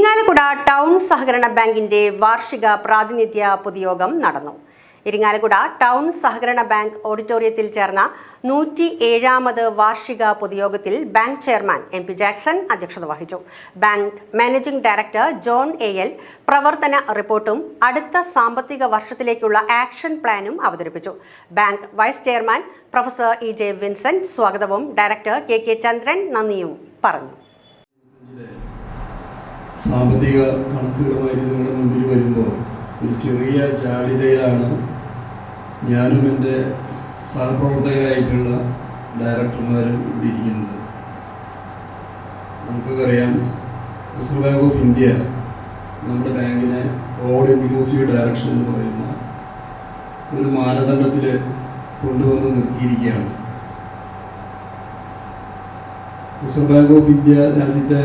Irinjalakuda town സഹകരണ ബാങ്കിന്റെ വാർഷിക പ്രാതിനിധ്യ പൊതുയോഗം നടന്നു. ഇരിങ്ങാലക്കുട ടൗൺ സഹകരണ ബാങ്ക് ഓഡിറ്റോറിയത്തിൽ ചേർന്ന 107ാമത് വാർഷിക പൊതുയോഗത്തിൽ ബാങ്ക് ചെയർമാൻ MP ജാക്സൺ അധ്യക്ഷത വഹിച്ചു. Bank managing director John AL പ്രവർത്തന റിപ്പോർട്ടും അടുത്ത സാമ്പത്തിക വർഷത്തിലേക്കുള്ള ആക്ഷൻ പ്ലാനും അവതരിപ്പിച്ചു. Bank vice chairman professor EJ Vincent സ്വാഗതവും ഡയറക്ടർ KK ചന്ദ്രൻ നന്ദിയും പറഞ്ഞു. സാമ്പത്തിക കണക്കുകളുമായി നിങ്ങളുടെ മുമ്പിൽ വരുമ്പോൾ ഒരു ചെറിയ ജാള്യതയിലാണ് ഞാനും എൻ്റെ സഹപ്രവർത്തകരായിട്ടുള്ള ഡയറക്ടർമാരും ഇവിടെ ഇരിക്കുന്നത്. നമുക്കറിയാം, റിസർവ് ബാങ്ക് ഓഫ് ഇന്ത്യ നമ്മുടെ ബാങ്കിനെ ഓൾ ഇൻക്ലൂസീവ് ഡയറക്ഷൻ എന്ന് പറയുന്ന ഒരു മാനദണ്ഡത്തിൽ കൊണ്ടുവന്ന് നിർത്തിയിരിക്കുകയാണ്. റിസർവ് ബാങ്ക് ഓഫ് ഇന്ത്യ രാജ്യത്തെ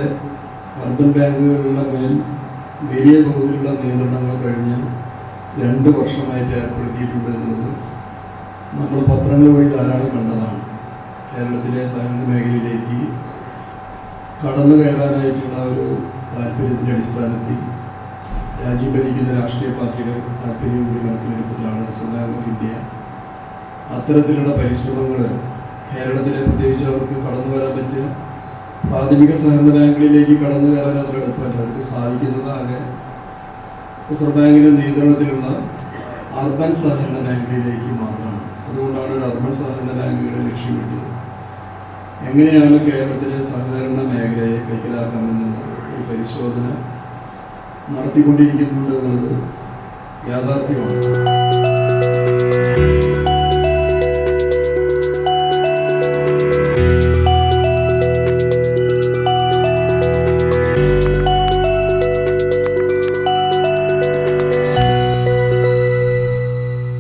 അർബൻ ബാങ്കുകളുടെ മേൽ വലിയ തോതിലുള്ള നിയന്ത്രണങ്ങൾ കഴിഞ്ഞ 2 വർഷമായിട്ട് ഏർപ്പെടുത്തിയിട്ടുണ്ട് എന്നുള്ളത് നമ്മൾ പത്രങ്ങൾ വഴി ധാരാളം കണ്ടതാണ്. കേരളത്തിലെ സഹകരണ മേഖലയിലേക്ക് കടന്നു കയറാനായിട്ടുള്ള ഒരു താല്പര്യത്തിൻ്റെ അടിസ്ഥാനത്തിൽ രാജ്യം ഭരിക്കുന്ന രാഷ്ട്രീയ പാർട്ടിയുടെ താല്പര്യം കൂടി കണക്കിലെടുത്തിട്ടാണ് റിസർവ് ബാങ്ക് ഓഫ് ഇന്ത്യ അത്തരത്തിലുള്ള പരിശ്രമങ്ങൾ കേരളത്തിലെ പ്രത്യേകിച്ച് അവർക്ക് കടന്നു വരാൻ പറ്റിയ പ്രാഥമിക സഹകരണ ബാങ്കുകളിലേക്ക് കടന്നു കയറാൻ അത്ര എളുപ്പമല്ല. അവർക്ക് സാധിക്കുന്നത് ആകെ റിസർവ് ബാങ്കിൻ്റെ നിയന്ത്രണത്തിലുള്ള അർബൻ സഹകരണ ബാങ്കുകളിലേക്ക് മാത്രമാണ്. അതുകൊണ്ടാണ് ഒരു അർബൻ സഹകരണ ബാങ്കുകളെ ലക്ഷ്യമിട്ടത്. എങ്ങനെയാണ് കേരളത്തിലെ സഹകരണ മേഖലയെ കൈക്കലാക്കാമെന്നുള്ള ഒരു പരിശോധന നടത്തിക്കൊണ്ടിരിക്കുന്നുണ്ട് എന്നുള്ളത് യാഥാർത്ഥ്യമാണ്.